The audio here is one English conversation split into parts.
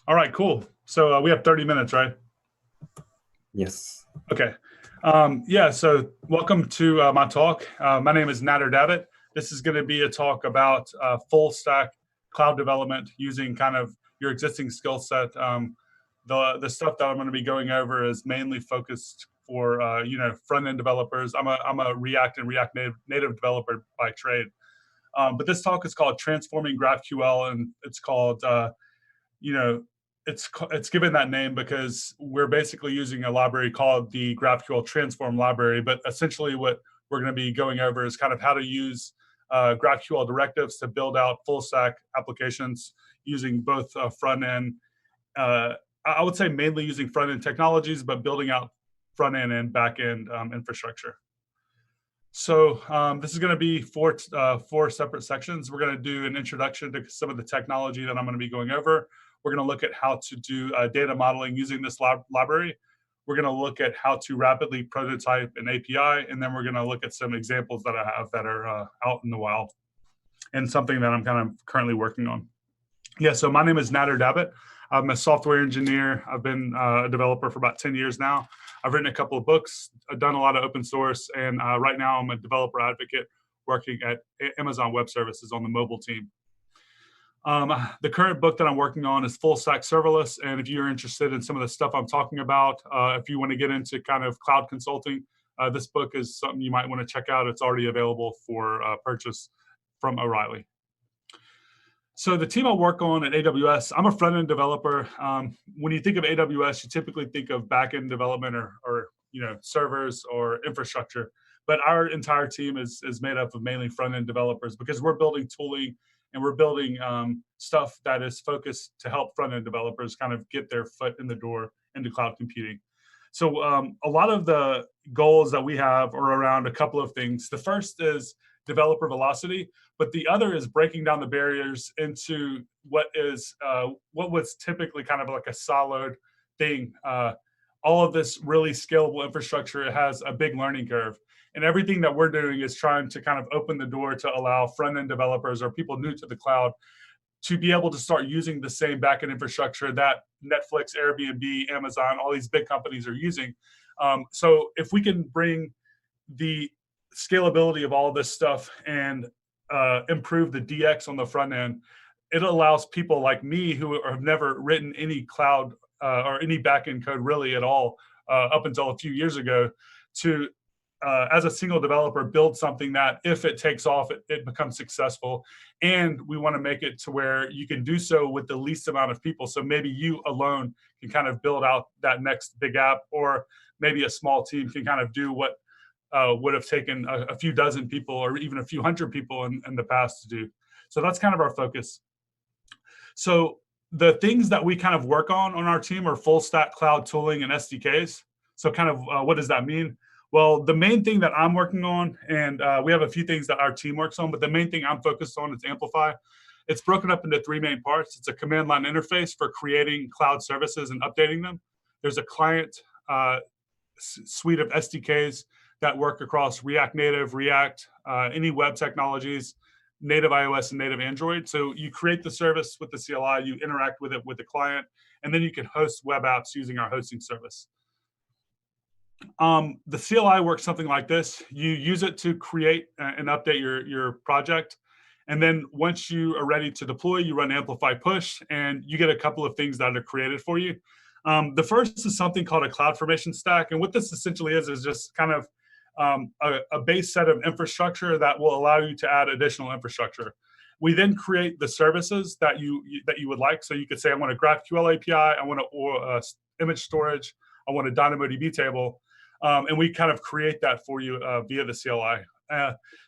All right, cool. So we have 30 minutes, right? Yes. Okay. Yeah, so welcome to my talk. My name is Nader Davitt. This is going to be a talk about full stack cloud development using kind of your existing skill set. The stuff that I'm going to be going over is mainly focused for front end developers. I'm a React and React native developer by trade. But this talk is called Transforming GraphQL, and it's called you know, it's given that name because we're basically using a library called the GraphQL Transform library. But essentially, what we're going to be going over is kind of how to use GraphQL directives to build out full stack applications using both front end. Uh, I would say mainly using front end technologies, but building out front end and back end infrastructure. So this is going to be four separate sections. We're going to do an introduction to some of the technology that I'm going to be going over. We're going to look at how to do data modeling using this library. We're going to look at how to rapidly prototype an API, and then we're going to look at some examples that I have that are out in the wild and something that I'm kind of currently working on. Yeah, so my name is Nader Davitt. I'm a software engineer. I've been a developer for about 10 years now. I've written a couple of books. I've done a lot of open source, and right now I'm a developer advocate working at Amazon Web Services on the mobile team. The current book that I'm working on is Full Stack Serverless, and if you're interested in some of the stuff I'm talking about, if you want to get into kind of cloud consulting, this book is something you might want to check out. It's already available for purchase from O'Reilly. So the team I work on at AWS, I'm a front-end developer. When you think of AWS, you typically think of back-end development or servers or infrastructure. But our entire team is made up of mainly front-end developers because we're building tooling and we're building stuff that is focused to help front-end developers kind of get their foot in the door into cloud computing. So a lot of the goals that we have are around a couple of things. The first is developer velocity, but the other is breaking down the barriers into what was typically kind of like a solid thing. All of this really scalable infrastructure has a big learning curve. And everything that we're doing is trying to kind of open the door to allow front-end developers or people new to the cloud to be able to start using the same backend infrastructure that Netflix, Airbnb, Amazon, all these big companies are using. So if we can bring the scalability of all this stuff and improve the DX on the front end, it allows people like me who have never written any cloud or any backend code really at all up until a few years ago to as a single developer, build something that if it takes off, it becomes successful. And we want to make it to where you can do so with the least amount of people. So maybe you alone can kind of build out that next big app, or maybe a small team can kind of do what would have taken a few dozen people or even a few hundred people in the past to do. So that's kind of our focus. So the things that we kind of work on our team are full stack cloud tooling and SDKs. So kind of what does that mean? Well, the main thing that I'm working on, and we have a few things that our team works on, but the main thing I'm focused on is Amplify. It's broken up into three main parts. It's a command line interface for creating cloud services and updating them. There's a client suite of SDKs that work across React Native, React, any web technologies, native iOS and native Android. So you create the service with the CLI, you interact with it with the client, and then you can host web apps using our hosting service. The CLI works something like this. You use it to create and update your project. And then once you are ready to deploy, you run Amplify push, and you get a couple of things that are created for you. The first is something called a CloudFormation stack. And what this essentially is just kind of a base set of infrastructure that will allow you to add additional infrastructure. We then create the services that you would like. So you could say, I want a GraphQL API, I want image storage, I want a DynamoDB table. And we kind of create that for you via the CLI.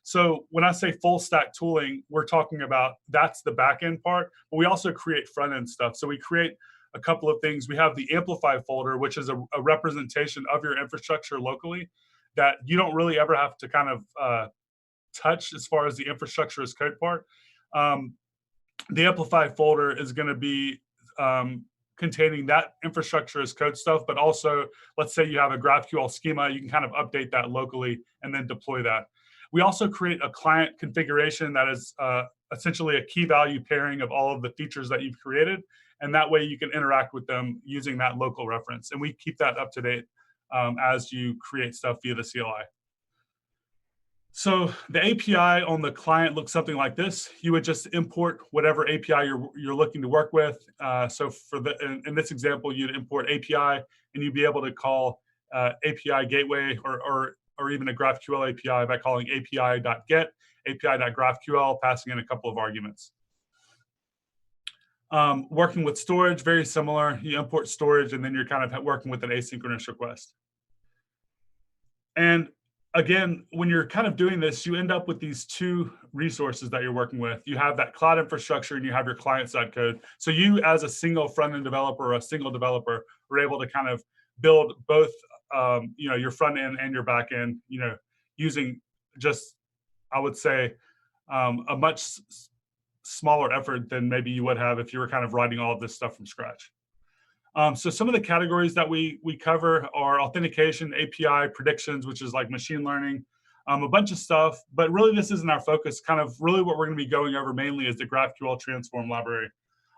So when I say full stack tooling, we're talking about that's the back end part, but we also create front end stuff. So we create a couple of things. We have the Amplify folder, which is a representation of your infrastructure locally that you don't really ever have to kind of touch as far as the infrastructure as code part. The Amplify folder is going to be containing that infrastructure as code stuff, but also, let's say you have a GraphQL schema, you can kind of update that locally and then deploy that. We also create a client configuration that is essentially a key value pairing of all of the features that you've created. And that way you can interact with them using that local reference. And we keep that up to date as you create stuff via the CLI. So the API on the client looks something like this. You would just import whatever API you're looking to work with. So for in this example, you'd import API, and you'd be able to call API gateway or even a GraphQL API by calling API.get, API.GraphQL, passing in a couple of arguments. Working with storage, very similar. You import storage, and then you're kind of working with an asynchronous request. And again, when you're kind of doing this, you end up with these two resources that you're working with. You have that cloud infrastructure and you have your client-side code. So you, as a single front-end developer or a single developer, are able to kind of build both, your front-end and your back-end, using just, I would say, a much smaller effort than maybe you would have if you were kind of writing all of this stuff from scratch. So some of the categories that we cover are authentication, API, predictions, which is like machine learning, a bunch of stuff. But really, this isn't our focus. Kind of really what we're going to be going over mainly is the GraphQL transform library.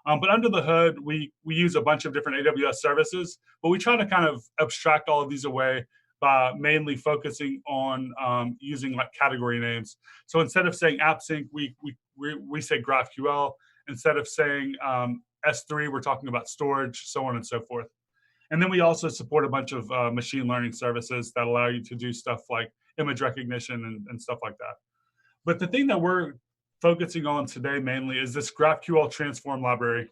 But under the hood, we use a bunch of different AWS services, but we try to kind of abstract all of these away by mainly focusing on using like category names. So instead of saying AppSync, we say GraphQL. Instead of saying S3, we're talking about storage, so on and so forth. And then we also support a bunch of machine learning services that allow you to do stuff like image recognition and stuff like that. But the thing that we're focusing on today mainly is this GraphQL transform library.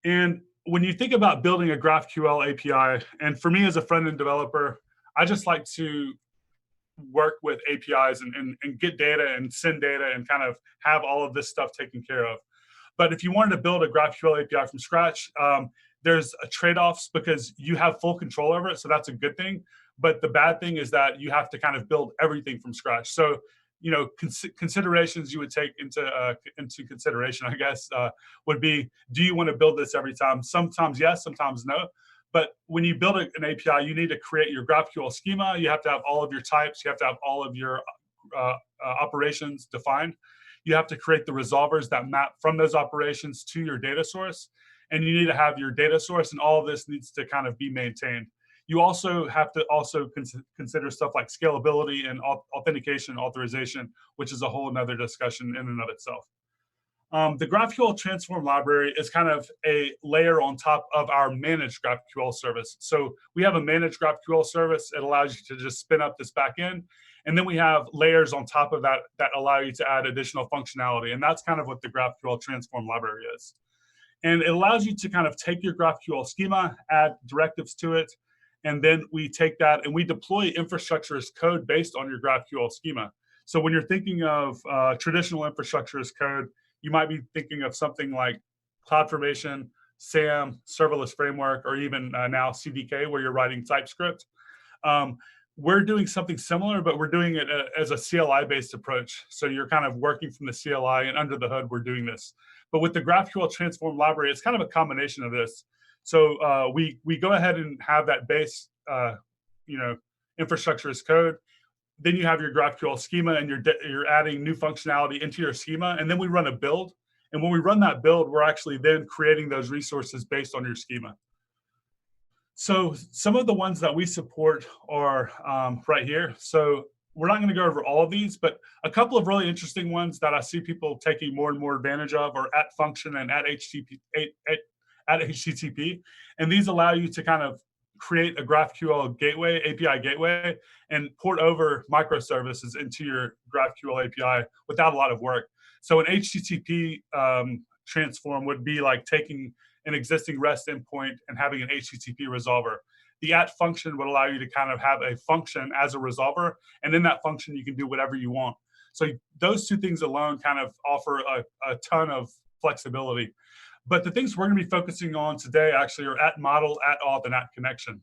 And when you think about building a GraphQL API, and for me as a front-end developer, I just like to work with APIs and get data and send data and kind of have all of this stuff taken care of. But if you wanted to build a GraphQL API from scratch, there's trade-offs because you have full control over it, so that's a good thing. But the bad thing is that you have to kind of build everything from scratch. So, considerations you would take into consideration, I guess, would be: do you want to build this every time? Sometimes yes, sometimes no. But when you build an API, you need to create your GraphQL schema. You have to have all of your types. You have to have all of your operations defined. You have to create the resolvers that map from those operations to your data source. And you need to have your data source, and all of this needs to kind of be maintained. You also have to consider stuff like scalability and authentication and authorization, which is a whole another discussion in and of itself. The GraphQL transform library is kind of a layer on top of our managed GraphQL service. So we have a managed GraphQL service. It allows you to just spin up this backend. And then we have layers on top of that that allow you to add additional functionality. And that's kind of what the GraphQL transform library is. And it allows you to kind of take your GraphQL schema, add directives to it, and then we take that and we deploy infrastructure as code based on your GraphQL schema. So when you're thinking of traditional infrastructure as code, you might be thinking of something like CloudFormation, SAM, serverless framework, or even now CDK, where you're writing TypeScript. We're doing something similar, but we're doing it as a CLI-based approach. So you're kind of working from the CLI, and under the hood, we're doing this. But with the GraphQL transform library, it's kind of a combination of this. So we go ahead and have that base, infrastructure as code. Then you have your GraphQL schema, and you're adding new functionality into your schema. And then we run a build. And when we run that build, we're actually then creating those resources based on your schema. So some of the ones that we support are right here. So we're not going to go over all of these, but a couple of really interesting ones that I see people taking more and more advantage of are at function and at HTTP. And these allow you to kind of create a GraphQL gateway, API gateway, and port over microservices into your GraphQL API without a lot of work. So an HTTP transform would be like taking an existing REST endpoint and having an HTTP resolver. The at function would allow you to kind of have a function as a resolver, and in that function, you can do whatever you want. So those two things alone kind of offer a ton of flexibility. But the things we're going to be focusing on today actually are at model, at auth, and at connection.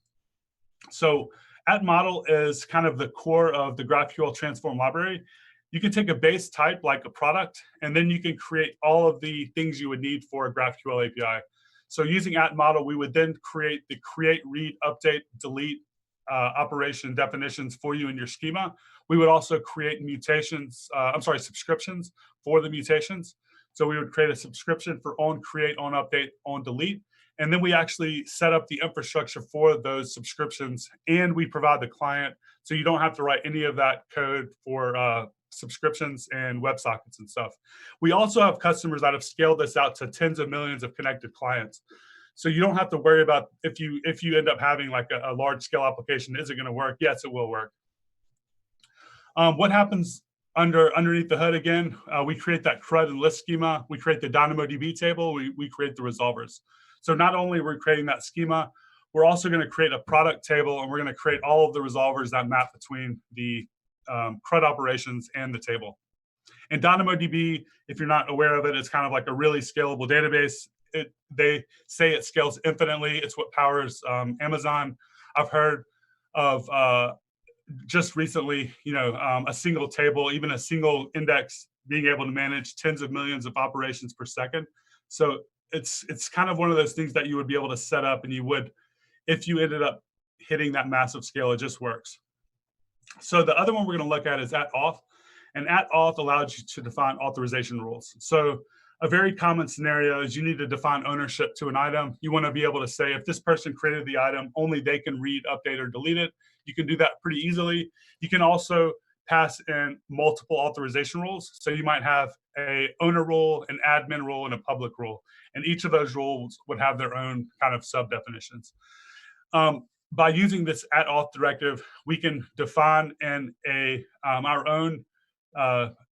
So at model is kind of the core of the GraphQL transform library. You can take a base type like a product, and then you can create all of the things you would need for a GraphQL API. So using at model, we would then create the create, read, update, delete operation definitions for you in your schema. We would also create subscriptions for the mutations. So we would create a subscription for on create, on update, on delete. And then we actually set up the infrastructure for those subscriptions, and we provide the client. So you don't have to write any of that code for subscriptions and WebSockets and stuff. We also have customers that have scaled this out to tens of millions of connected clients. So you don't have to worry about if you end up having like a large scale application, is it going to work? Yes, it will work. What happens underneath the hood again? We create that CRUD and list schema. We create the DynamoDB table. We create the resolvers. So not only are we creating that schema, we're also going to create a product table, and we're going to create all of the resolvers that map between the CRUD operations and the table. And DynamoDB, if you're not aware of it, it's kind of like a really scalable database. They say it scales infinitely. It's what powers Amazon. I've heard of just recently, a single table, even a single index, being able to manage tens of millions of operations per second. So it's kind of one of those things that you would be able to set up, and you would, if you ended up hitting that massive scale, it just works. So the other one we're going to look at is @auth, and @auth allows you to define authorization rules. So a very common scenario is you need to define ownership to an item. You want to be able to say, if this person created the item, only they can read, update, or delete it. You can do that pretty easily. You can also pass in multiple authorization rules. So you might have a owner rule, an admin rule, and a public rule. And each of those rules would have their own kind of sub definitions. By using this @auth directive, we can define in our own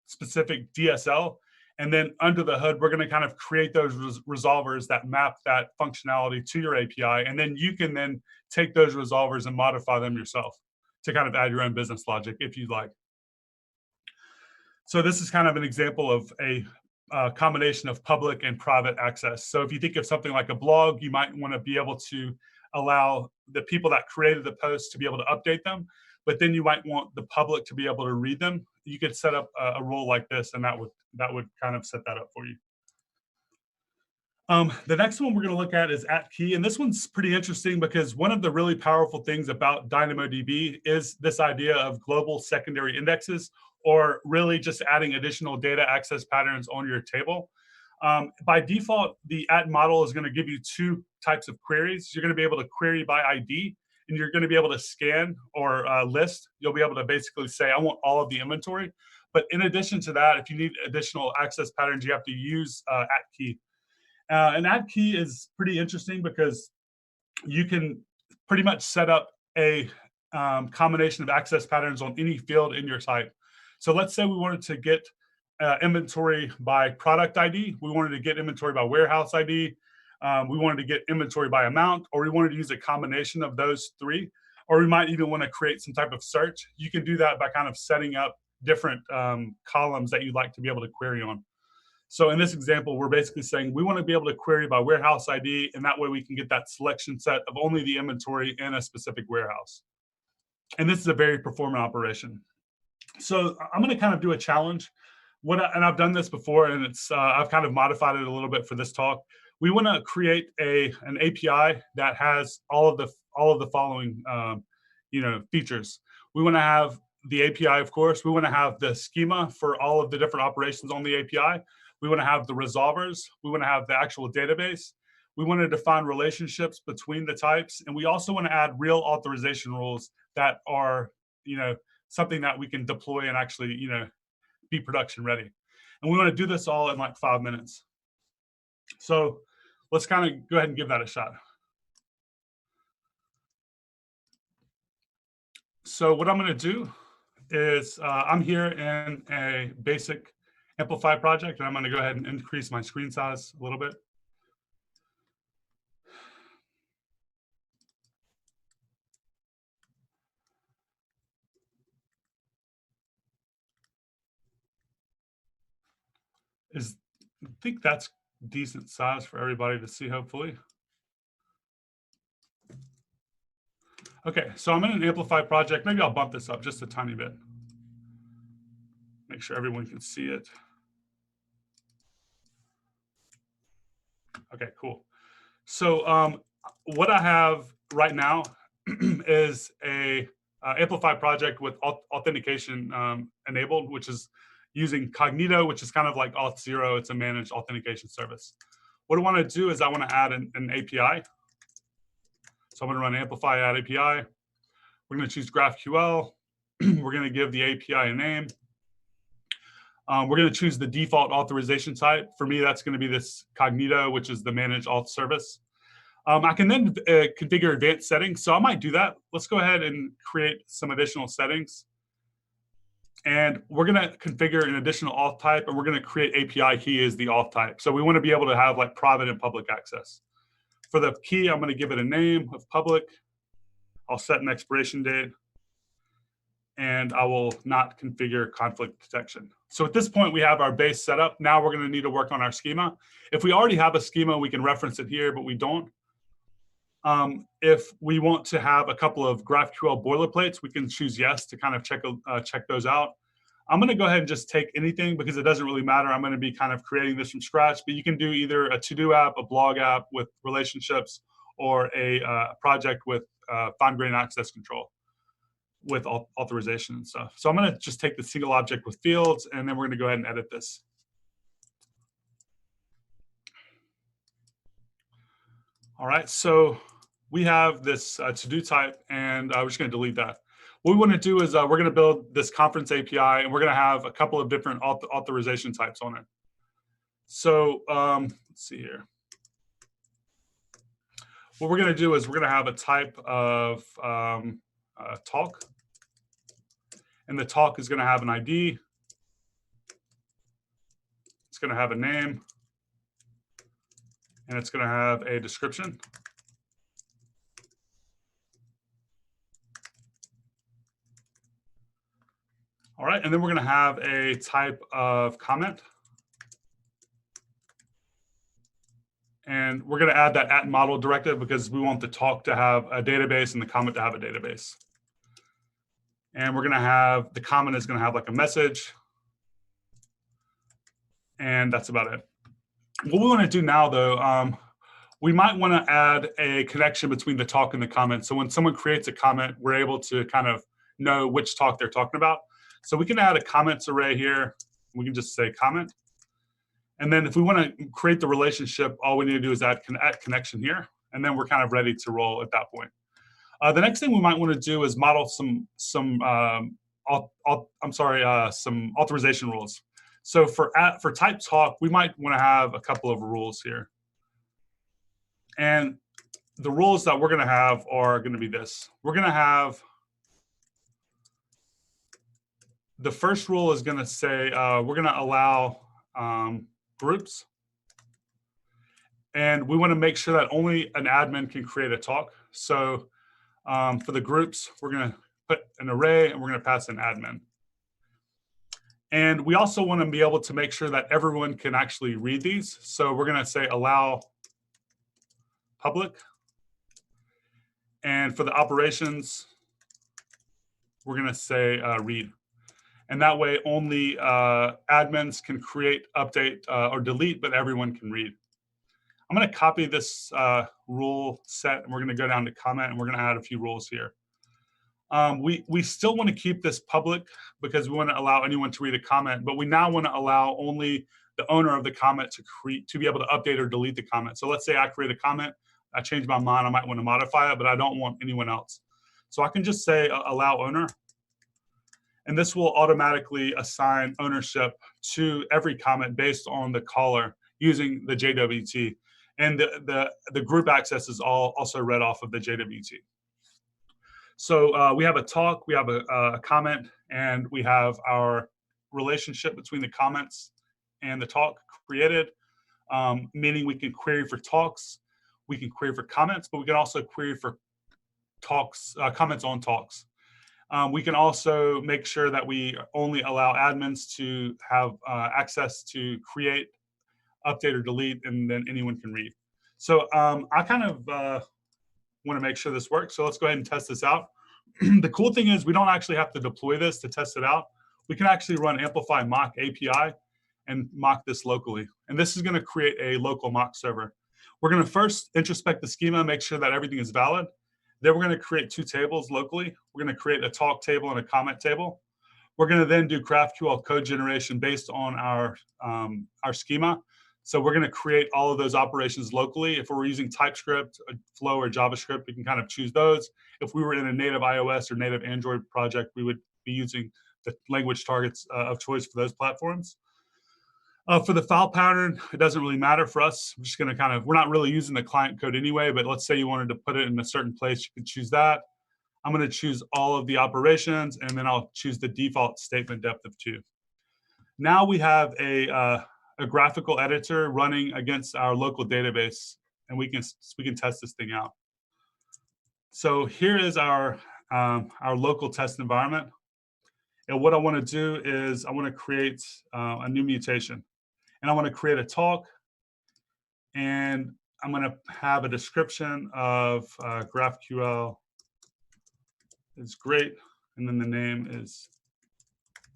specific DSL. And then under the hood, we're going to kind of create those resolvers that map that functionality to your API. And then you can then take those resolvers and modify them yourself to kind of add your own business logic if you'd like. So this is kind of an example of a combination of public and private access. So if you think of something like a blog, you might want to be able to allow the people that created the post to be able to update them, but then you might want the public to be able to read them. You could set up a rule like this, and that would kind of set that up for you. The next one we're going to look at is @key, and this one's pretty interesting because one of the really powerful things about DynamoDB is this idea of global secondary indexes, or really just adding additional data access patterns on your table. By default, the @model is going to give you two types of queries. You're going to be able to query by ID, and you're going to be able to scan or list. You'll be able to basically say, I want all of the inventory. But in addition to that, if you need additional access patterns, you have to use @key. And @key is pretty interesting because you can pretty much set up a combination of access patterns on any field in your site. So let's say we wanted to get inventory by product ID. We wanted to get inventory by warehouse ID. We wanted to get inventory by amount, or we wanted to use a combination of those three, or we might even want to create some type of search. You can do that by kind of setting up different columns that you'd like to be able to query on. So in this example, we're basically saying we want to be able to query by warehouse ID, and that way we can get that selection set of only the inventory in a specific warehouse. And this is a very performant operation. So I'm going to kind of do a challenge. And I've done this before, and I've kind of modified it a little bit for this talk. We want to create an API that has all of the following features. We want to have the API, of course. We want to have the schema for all of the different operations on the API. We want to have the resolvers. We want to have the actual database. We want to define relationships between the types, and we also want to add real authorization rules that are, something that we can deploy and actually, be production ready. And we want to do this all in like 5 minutes. So let's kind of go ahead and give that a shot. So what I'm going to do is I'm here in a basic Amplify project, and I'm going to go ahead and increase my screen size a little bit. I think that's decent size for everybody to see, hopefully. Okay, so I'm in an Amplify project. Maybe I'll bump this up just a tiny bit. Make sure everyone can see it. Okay, cool. So what I have right now is a Amplify project with authentication enabled, which is, using Cognito, which is kind of like Auth0. It's a managed authentication service. What I want to do is I want to add an API. So I'm going to run Amplify add API. We're going to choose GraphQL. We're going to give the API a name. We're going to choose the default authorization type. For me, that's going to be this Cognito, which is the managed auth service. I can then configure advanced settings. So I might do that. Let's go ahead and create some additional settings. And we're going to configure an additional auth type, and we're going to create API key as the auth type. So we want to be able to have like private and public access. For the key, I'm going to give it a name of public. I'll set an expiration date, and I will not configure conflict detection. So at this point, we have our base set up. Now we're going to need to work on our schema. If we already have a schema, we can reference it here, but we don't. If we want to have a couple of GraphQL boilerplates, we can choose yes to kind of check those out. I'm going to go ahead and just take anything because it doesn't really matter. I'm going to be kind of creating this from scratch, but you can do either a to-do app, a blog app with relationships, or a project with fine-grained access control with authorization and stuff. So I'm going to just take the single object with fields, and then we're going to go ahead and edit this. All right, so we have this to-do type, and we're just going to delete that. What we want to do is we're going to build this conference API, and we're going to have a couple of different authorization types on it. So let's see here. What we're going to do is we're going to have a type of talk, and the talk is going to have an ID. It's going to have a name, and it's going to have a description. All right, and then we're going to have a type of comment. And we're going to add that @model directive because we want the talk to have a database and the comment to have a database. And we're going to have, the comment is going to have like a message. And that's about it. What we want to do now, though, we might want to add a connection between the talk and the comment. So when someone creates a comment, we're able to kind of know which talk they're talking about. So we can add a comments array here. We can just say comment. And then if we want to create the relationship, all we need to do is add connection here. And then we're kind of ready to roll at that point. The next thing we might want to do is model some authorization rules. So for type talk, we might want to have a couple of rules here. And the rules that we're going to have are going to be this. We're going to have, the first rule is going to say we're going to allow groups. And we want to make sure that only an admin can create a talk. So for the groups, we're going to put an array and we're going to pass an admin. And we also want to be able to make sure that everyone can actually read these. So we're going to say allow public. And for the operations, we're going to say read. And that way only admins can create, update, or delete, but everyone can read. I'm going to copy this rule set, and we're going to go down to comment, and we're going to add a few rules here. We still want to keep this public because we want to allow anyone to read a comment, but we now want to allow only the owner of the comment to be able to update or delete the comment. So let's say I create a comment, I change my mind, I might want to modify it, but I don't want anyone else. So I can just say allow owner. And this will automatically assign ownership to every comment based on the caller using the JWT. And the group access is also read off of the JWT. So we have a talk, we have a comment, and we have our relationship between the comments and the talk created, meaning we can query for talks, we can query for comments, but we can also query for talks, comments on talks. We can also make sure that we only allow admins to have access to create, update, or delete, and then anyone can read. So I kind of want to make sure this works. So let's go ahead and test this out. The cool thing is we don't actually have to deploy this to test it out. We can actually run Amplify mock API and mock this locally. And this is going to create a local mock server. We're going to first introspect the schema, make sure that everything is valid. Then we're going to create two tables locally. We're going to create a talk table and a comment table. We're going to then do GraphQL code generation based on our schema. So we're going to create all of those operations locally. If we're using TypeScript, Flow, or JavaScript, we can kind of choose those. If we were in a native iOS or native Android project, we would be using the language targets of choice for those platforms. For the file pattern, it doesn't really matter for us. We're just going to we're not really using the client code anyway, but let's say you wanted to put it in a certain place, you could choose that. I'm going to choose all of the operations, and then I'll choose the default statement depth of 2. Now we have a graphical editor running against our local database, and we can test this thing out. So here is our local test environment. And what I want to do is I want to create a new mutation. And I want to create a talk, and I'm going to have a description of GraphQL is great, and then the name is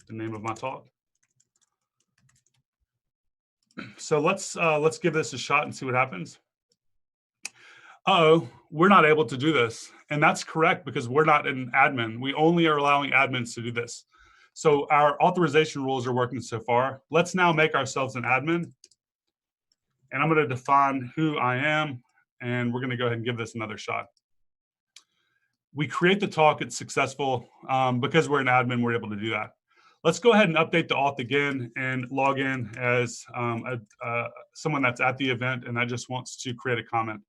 the name of my talk. So let's give this a shot and see what happens. Uh-oh, we're not able to do this, and that's correct because we're not an admin. We only are allowing admins to do this. So our authorization rules are working so far. Let's now make ourselves an admin. And I'm going to define who I am, and we're going to go ahead and give this another shot. We create the talk, it's successful. Because we're an admin, we're able to do that. Let's go ahead and update the auth again and log in as someone that's at the event and that just wants to create a comment.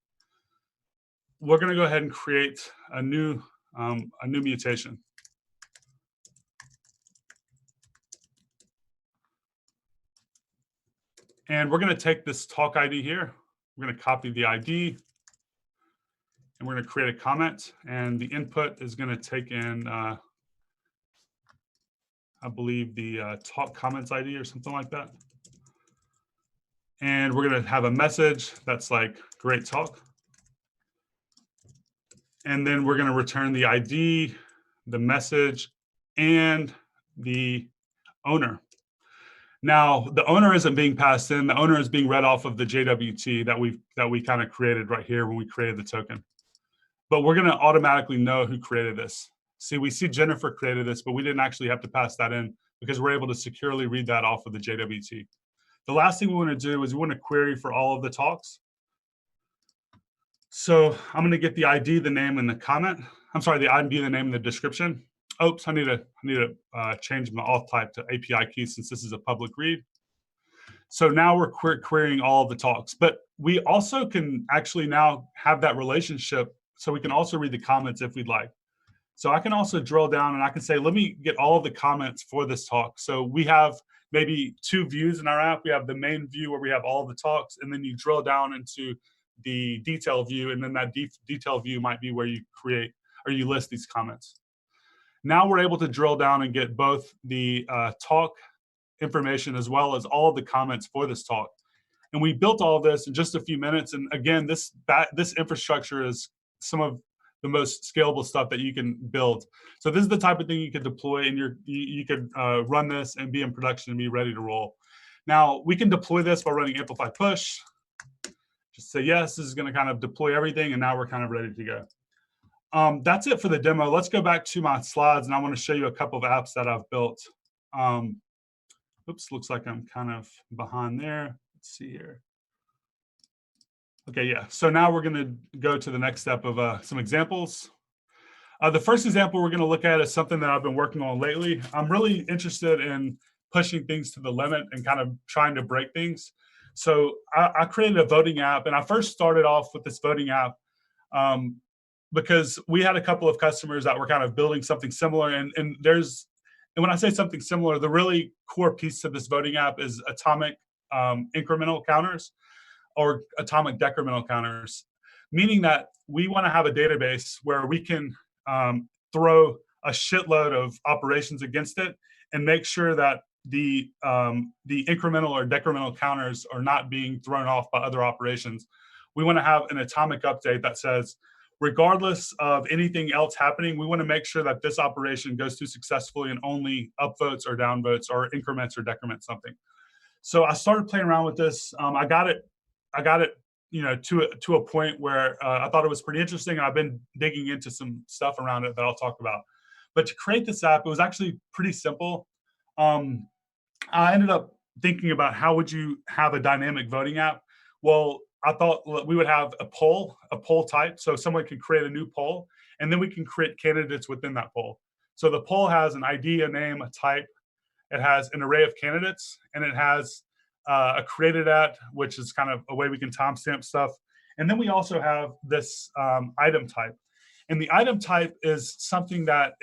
We're going to go ahead and create a new mutation. And we're going to take this talk ID here. We're going to copy the ID, and we're going to create a comment. And the input is going to take in, I believe, the talk comments ID or something like that. And we're going to have a message that's like, great talk. And then we're going to return the ID, the message, and the owner. Now, the owner isn't being passed in. The owner is being read off of the JWT that we kind of created right here when we created the token. But we're going to automatically know who created this. See, we see Jennifer created this, but we didn't actually have to pass that in because we're able to securely read that off of the JWT. The last thing we want to do is we want to query for all of the talks. So I'm going to get the ID, the name, and the comment. I'm sorry, the ID, the name, and the description. Oops, I need to change my auth type to API key since this is a public read. So now we're querying all of the talks, but we also can actually now have that relationship. So we can also read the comments if we'd like. So I can also drill down and I can say, let me get all of the comments for this talk. So we have maybe 2 views in our app. We have the main view where we have all of the talks, and then you drill down into the detail view, and then that detail view might be where you create or you list these comments. Now we're able to drill down and get both the talk information as well as all of the comments for this talk. And we built all of this in just a few minutes. And again, this infrastructure is some of the most scalable stuff that you can build. So this is the type of thing you could deploy, and you could run this and be in production and be ready to roll. Now we can deploy this by running Amplify push. Just say yes, this is going to kind of deploy everything, and now we're kind of ready to go. That's it for the demo. Let's go back to my slides, and I want to show you a couple of apps that I've built. Oops, looks like I'm kind of behind there. Let's see here. Okay, yeah. So now we're going to go to the next step of some examples. The first example we're going to look at is something that I've been working on lately. I'm really interested in pushing things to the limit and kind of trying to break things. So I created a voting app, and I first started off with this voting app because we had a couple of customers that were kind of building something similar. And when I say something similar, the really core piece of this voting app is atomic incremental counters or atomic decremental counters, meaning that we want to have a database where we can throw a shitload of operations against it and make sure that the incremental or decremental counters are not being thrown off by other operations. We want to have an atomic update that says, regardless of anything else happening, we want to make sure that this operation goes through successfully and only upvotes or downvotes or increments or decrements something. So I started playing around with this. I got it, to a point where I thought it was pretty interesting. And I've been digging into some stuff around it that I'll talk about. But to create this app, it was actually pretty simple. Um, I ended up thinking about how would you have a dynamic voting app. Well, I thought we would have a poll type, so someone could create a new poll, and then we can create candidates within that poll. So the poll has an ID, a name, a type. It has an array of candidates, and it has a created at, which is kind of a way we can timestamp stuff. And then we also have this item type. And the item type is something that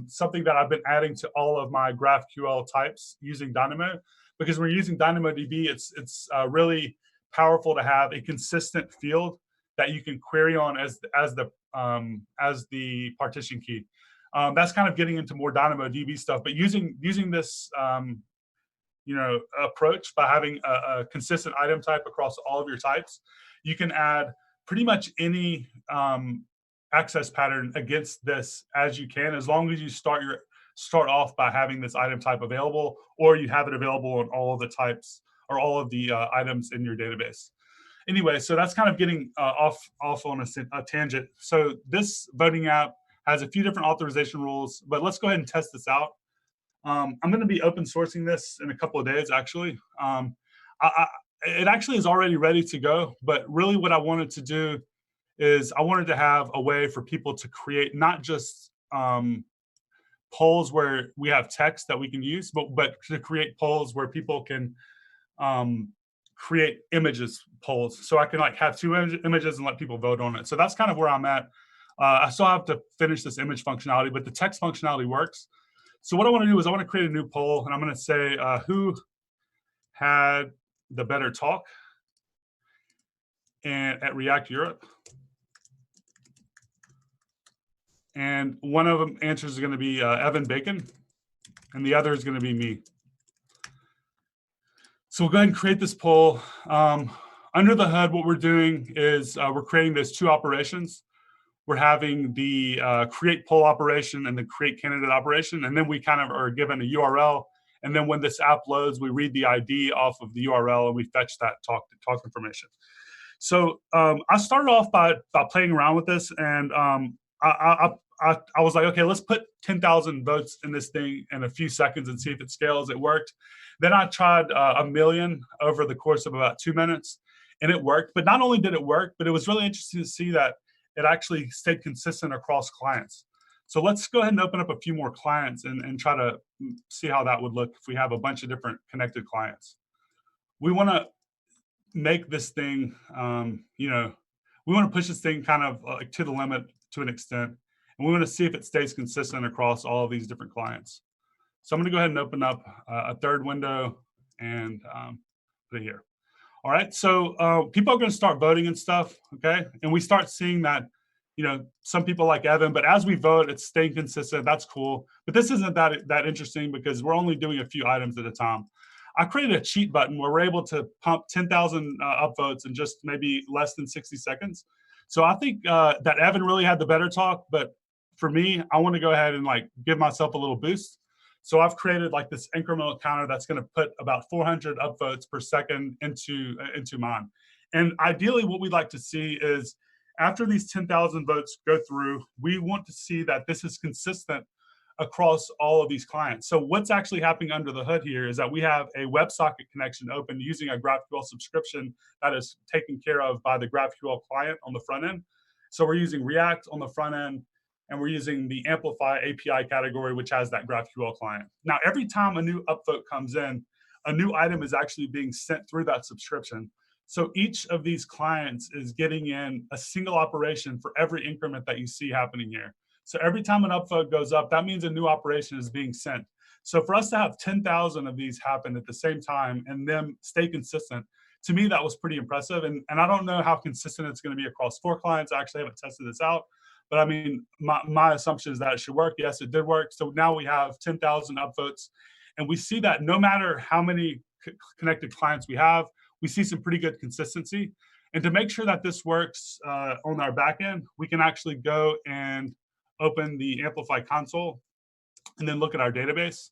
something that I've been adding to all of my GraphQL types using Dynamo, because when you're using DynamoDB, it's really powerful to have a consistent field that you can query on as the partition key. That's kind of getting into more DynamoDB stuff, but using this approach by having a consistent item type across all of your types, you can add pretty much any access pattern against this as you can, as long as you start off by having this item type available, or you have it available on all of the types or all of the items in your database. Anyway, so that's kind of getting off on a tangent. So this voting app has a few different authorization rules, but let's go ahead and test this out. I'm going to be open sourcing this in a couple of days, actually. It actually is already ready to go, but really what I wanted to do is I wanted to have a way for people to create not just polls where we have text that we can use, but to create polls where people can create images polls. So I can like have two images and let people vote on it. So that's kind of where I'm at. I still have to finish this image functionality, but the text functionality works. So what I want to do is I want to create a new poll, and I'm going to say who had the better talk and at React Europe. And one of them answers is going to be Evan Bacon, and the other is going to be me. So we'll go ahead and create this poll. Under the hood, what we're doing is we're creating those two operations. We're having the create poll operation and the create candidate operation, and then we kind of are given a URL. And then when this app loads, we read the ID off of the URL and we fetch that talk information. So I started off by playing around with this, and I was like, okay, let's put 10,000 votes in this thing in a few seconds and see if it scales. It worked. Then I tried 1 million over the course of about 2 minutes, and it worked. But not only did it work, but it was really interesting to see that it actually stayed consistent across clients. So let's go ahead and open up a few more clients and try to see how that would look if we have a bunch of different connected clients. We want to make this thing, we want to push this thing kind of to the limit to an extent. And we want to see if it stays consistent across all of these different clients. So I'm going to go ahead and open up a third window and put it here. All right, so people are going to start voting and stuff, okay? And we start seeing that, some people like Evan, but as we vote, it's staying consistent. That's cool. But this isn't that interesting because we're only doing a few items at a time. I created a cheat button where we're able to pump 10,000 upvotes in just maybe less than 60 seconds. So I think that Evan really had the better talk, but for me, I want to go ahead and like give myself a little boost. So I've created like this incremental counter that's going to put about 400 upvotes per second into mine. And ideally, what we'd like to see is after these 10,000 votes go through, we want to see that this is consistent across all of these clients. So what's actually happening under the hood here is that we have a WebSocket connection open using a GraphQL subscription that is taken care of by the GraphQL client on the front end. So we're using React on the front end, and we're using the Amplify API category, which has that GraphQL client. Now, every time a new upvote comes in, a new item is actually being sent through that subscription. So each of these clients is getting in a single operation for every increment that you see happening here. So every time an upvote goes up, that means a new operation is being sent. So for us to have 10,000 of these happen at the same time and them stay consistent, to me, that was pretty impressive. And I don't know how consistent it's going to be across 4 clients. I actually haven't tested this out. But I mean, my assumption is that it should work. Yes, it did work. So now we have 10,000 upvotes. And we see that no matter how many connected clients we have, we see some pretty good consistency. And to make sure that this works on our backend, we can actually go and open the Amplify console and then look at our database.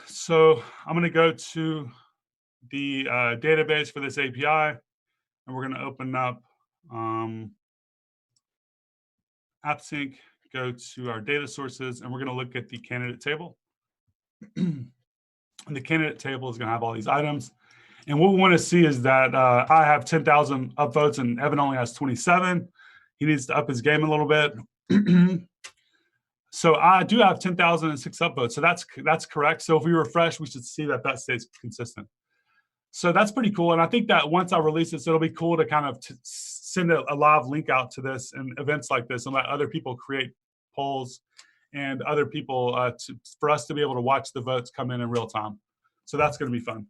So I'm going to go to the database for this API, and we're going to open up AppSync go to our data sources, and we're going to look at the candidate table. And the candidate table is going to have all these items. And what we want to see is that I have 10,000 upvotes and Evan only has 27. He needs to up his game a little bit. So I do have 10,006 upvotes. So that's correct. So if we refresh, we should see that stays consistent. So that's pretty cool. And I think that once I release this, it'll be cool to kind of send a live link out to this and events like this and let other people create polls and other people for us to be able to watch the votes come in real time. So that's going to be fun.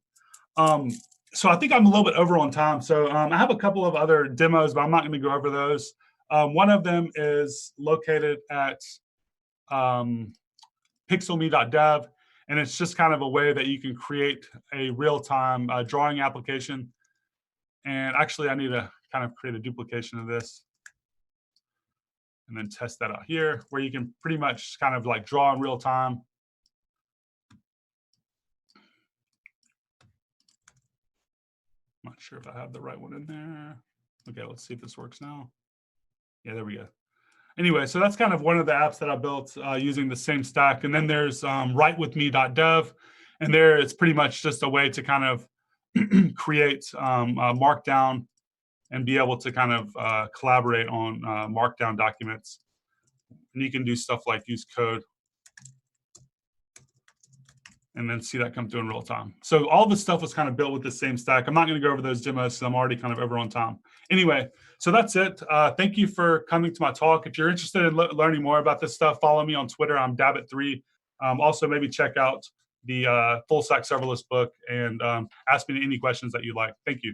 So I think I'm a little bit over on time. So I have a couple of other demos, but I'm not going to go over those. One of them is located at pixelme.dev. And it's just kind of a way that you can create a real-time drawing application. And actually, I need to kind of create a duplication of this and then test that out here, where you can pretty much kind of like draw in real time. I'm not sure if I have the right one in there. Okay, let's see if this works now. Yeah, there we go. Anyway, so that's kind of one of the apps that I built using the same stack. And then there's writewithme.dev. And there it's pretty much just a way to kind of create Markdown and be able to kind of collaborate on Markdown documents. And you can do stuff like use code and then see that come through in real time. So all this stuff was kind of built with the same stack. I'm not going to go over those demos because I'm already kind of over on time. Anyway, so that's it. Thank you for coming to my talk. If you're interested in learning more about this stuff, follow me on Twitter. I'm Dabbit3. Also, maybe check out the Full Stack Serverless book and ask me any questions that you like. Thank you.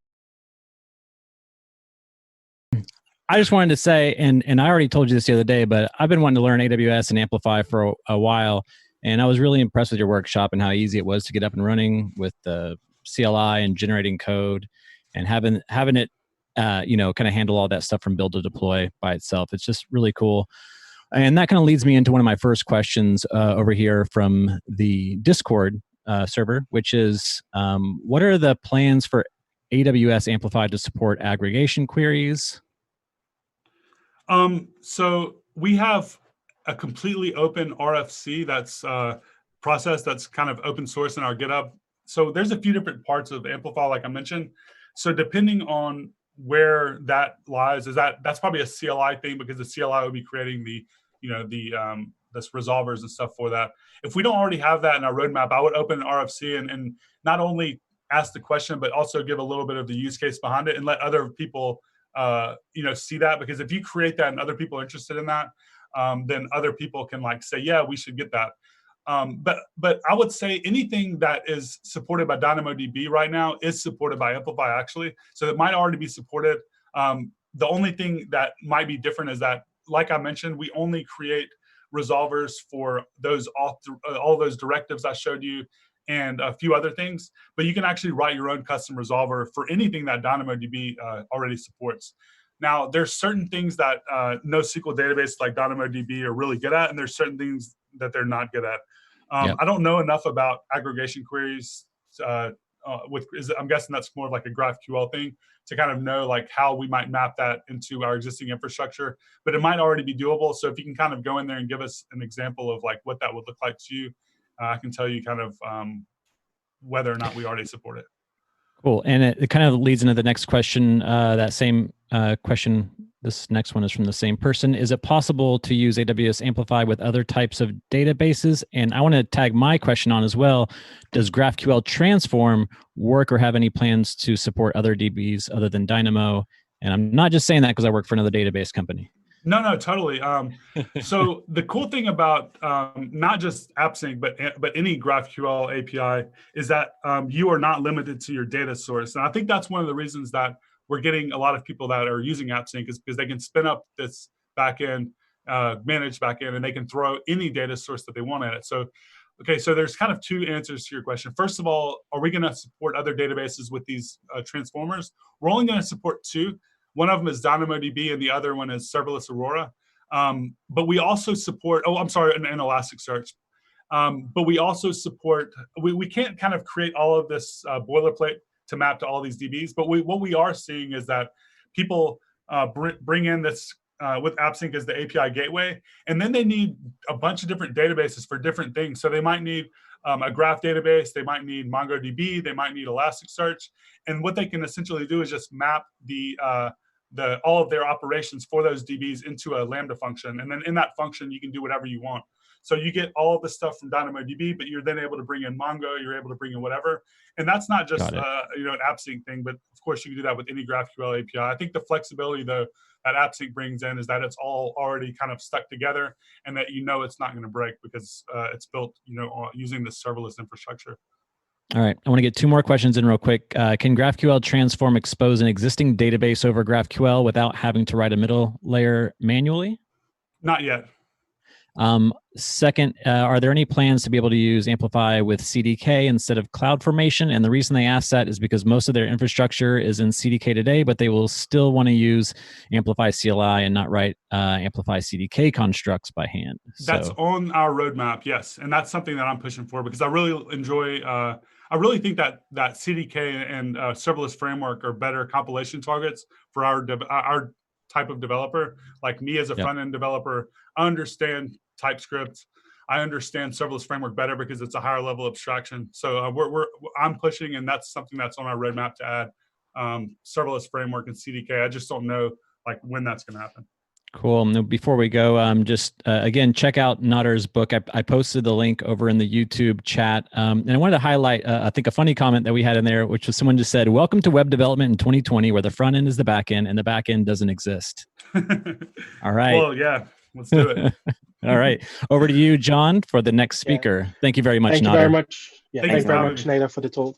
I just wanted to say, and I already told you this the other day, but I've been wanting to learn AWS and Amplify for a while. And I was really impressed with your workshop and how easy it was to get up and running with the CLI and generating code and having it, kind of handle all that stuff from build to deploy by itself. It's just really cool. And that kind of leads me into one of my first questions over here from the Discord server, which is, what are the plans for AWS Amplify to support aggregation queries? So we have a completely open RFC that's process that's kind of open source in our GitHub. So there's a few different parts of Amplify, like I mentioned. So depending on where that lies, that's probably a CLI thing, because the CLI will be creating this resolvers and stuff for that. If we don't already have that in our roadmap, I would open an RFC and not only ask the question, but also give a little bit of the use case behind it and let other people see that. Because if you create that and other people are interested in that, then other people can say, yeah, we should get that. But I would say anything that is supported by DynamoDB right now is supported by Amplify, actually. So it might already be supported. The only thing that might be different is that, like I mentioned, we only create resolvers for those all those directives I showed you and a few other things. But you can actually write your own custom resolver for anything that DynamoDB already supports. Now, there's certain things that NoSQL database like DynamoDB are really good at, and there's certain things that they're not good at. I don't know enough about aggregation queries. I'm guessing that's more of like a GraphQL thing to kind of know how we might map that into our existing infrastructure. But it might already be doable. So if you can kind of go in there and give us an example of what that would look like to you, I can tell you kind of whether or not we already support it. Cool. And it kind of leads into the next question. That same question, this next one is from the same person. Is it possible to use AWS Amplify with other types of databases? And I want to tag my question on as well. Does GraphQL Transform work or have any plans to support other DBs other than Dynamo? And I'm not just saying that because I work for another database company. No, totally. So the cool thing about not just AppSync, but any GraphQL API is that you are not limited to your data source. And I think that's one of the reasons that we're getting a lot of people that are using AppSync, is because they can spin up this backend, managed backend, and they can throw any data source that they want at it. So there's kind of two answers to your question. First of all, are we going to support other databases with these transformers? We're only going to support two. One of them is DynamoDB, and the other one is Serverless Aurora. But we also support, and Elasticsearch. But we also support, we can't kind of create all of this boilerplate to map to all these DBs. But what we are seeing is that people bring in this AppSync as the API gateway, and then they need a bunch of different databases for different things. So they might need a graph database, they might need MongoDB, they might need Elasticsearch, and what they can essentially do is just map all of their operations for those DBs into a Lambda function, and then in that function you can do whatever you want. So you get all of the stuff from DynamoDB, but you're then able to bring in Mongo, you're able to bring in whatever. And that's not just an AppSync thing, but of course you can do that with any GraphQL API. I think the flexibility though that AppSync brings in is that it's all already kind of stuck together, and that it's not going to break because it's built using this serverless infrastructure. All right, I want to get 2 more questions in real quick. Can GraphQL transform expose an existing database over GraphQL without having to write a middle layer manually? Not yet. Second, are there any plans to be able to use Amplify with CDK instead of CloudFormation? And the reason they ask that is because most of their infrastructure is in CDK today, but they will still want to use Amplify CLI and not write Amplify CDK constructs by hand. That's on our roadmap, yes. And that's something that I'm pushing for because I really enjoy, I really think that CDK and serverless framework are better compilation targets for our type of developer. Like me as a front-end developer, I understand TypeScript. I understand serverless framework better because it's a higher level abstraction. So I'm pushing, and that's something that's on our roadmap to add serverless framework and CDK. I just don't know when that's going to happen. Cool. Now, before we go, just again, check out Natter's book. I posted the link over in the YouTube chat. And I wanted to highlight, I think, a funny comment that we had in there, which was someone just said, "Welcome to web development in 2020, where the front end is the back end and the back end doesn't exist." All right. Well, yeah, let's do it. All right. Over to you, John, for the next speaker. Thank you very much, Nader. Thank you very much. Yeah, thank you very much, Nader, for the talk.